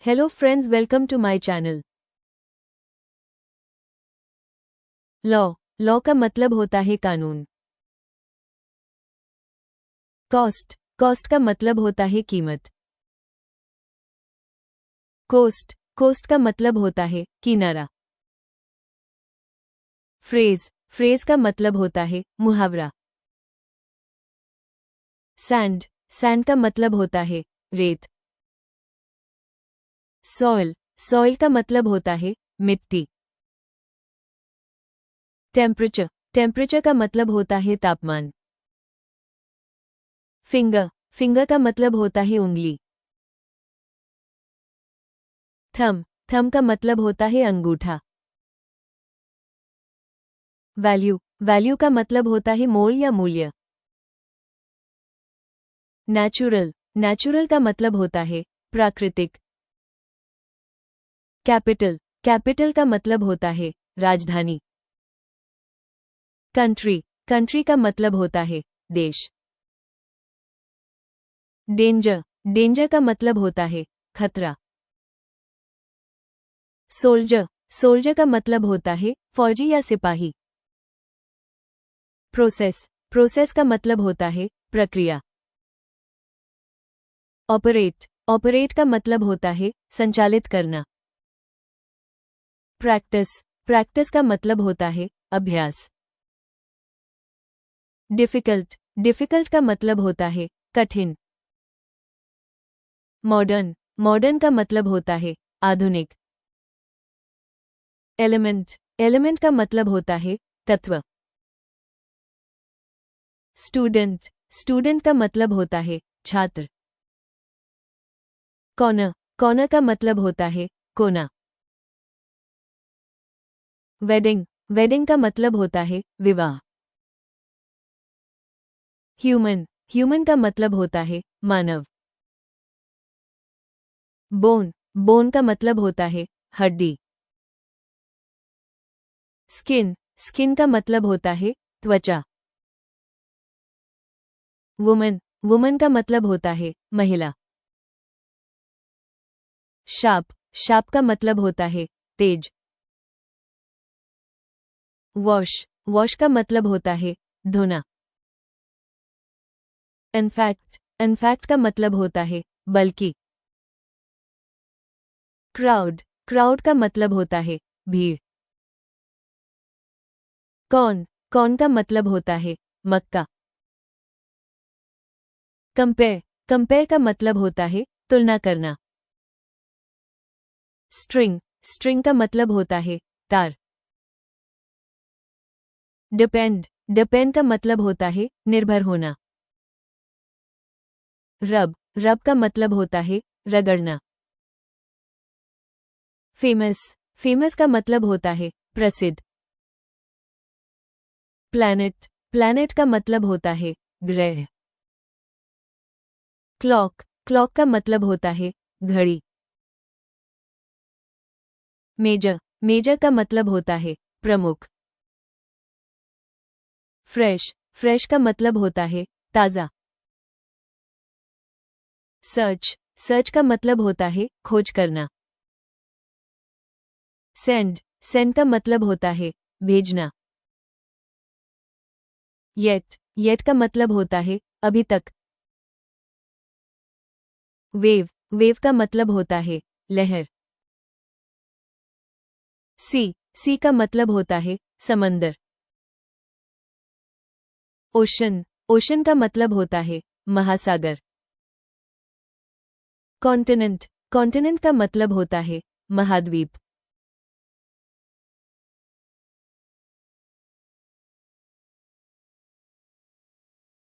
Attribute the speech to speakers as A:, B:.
A: Hello friends, welcome to my channel. Law का मतलब होता है कानून। कॉस्ट का मतलब होता है कीमत। कोस्ट का मतलब होता है किनारा। फ्रेज का मतलब होता है मुहावरा। सैंड का मतलब होता है रेत। सॉइल का मतलब होता है मिट्टी। टेम्परेचर का मतलब होता है तापमान। फिंगर का मतलब होता है उंगली। थम का मतलब होता है अंगूठा। वैल्यू का मतलब होता है मोल या मूल्य। नेचुरल का मतलब होता है प्राकृतिक। कैपिटल का मतलब होता है राजधानी। कंट्री का मतलब होता है देश। डेंजर का मतलब होता है खतरा। सोल्जर का मतलब होता है फौजी या सिपाही। प्रोसेस का मतलब होता है प्रक्रिया। ऑपरेट का मतलब होता है संचालित करना। प्रैक्टिस का मतलब होता है अभ्यास। डिफिकल्ट का मतलब होता है कठिन। मॉडर्न का मतलब होता है आधुनिक। एलिमेंट का मतलब होता है तत्व। स्टूडेंट का मतलब होता है छात्र। कॉर्नर का मतलब होता है कोना। वेडिंग का मतलब होता है विवाह। ह्यूमन का मतलब होता है मानव। बोन का मतलब होता है हड्डी। स्किन का मतलब होता है त्वचा। वुमन का मतलब होता है महिला। शार्प का मतलब होता है तेज। वॉश का मतलब होता है धोना। इनफैक्ट का मतलब होता है बल्कि। क्राउड का मतलब होता है भीड़। कॉर्न का मतलब होता है मक्का। कंपेयर का मतलब होता है तुलना करना। स्ट्रिंग का मतलब होता है तार। डिपेंड का मतलब होता है निर्भर होना। रब का मतलब होता है रगड़ना। फेमस का मतलब होता है प्रसिद्ध। प्लैनेट का मतलब होता है ग्रह। क्लॉक का मतलब होता है घड़ी। मेजर का मतलब होता है प्रमुख। फ्रेश का मतलब होता है ताज़ा। सर्च का मतलब होता है खोज करना। सेंड का मतलब होता है भेजना। येट का मतलब होता है अभी तक। वेव का मतलब होता है लहर। सी का मतलब होता है समंदर। ओशन का मतलब होता है महासागर। कॉन्टिनेंट का मतलब होता है महाद्वीप।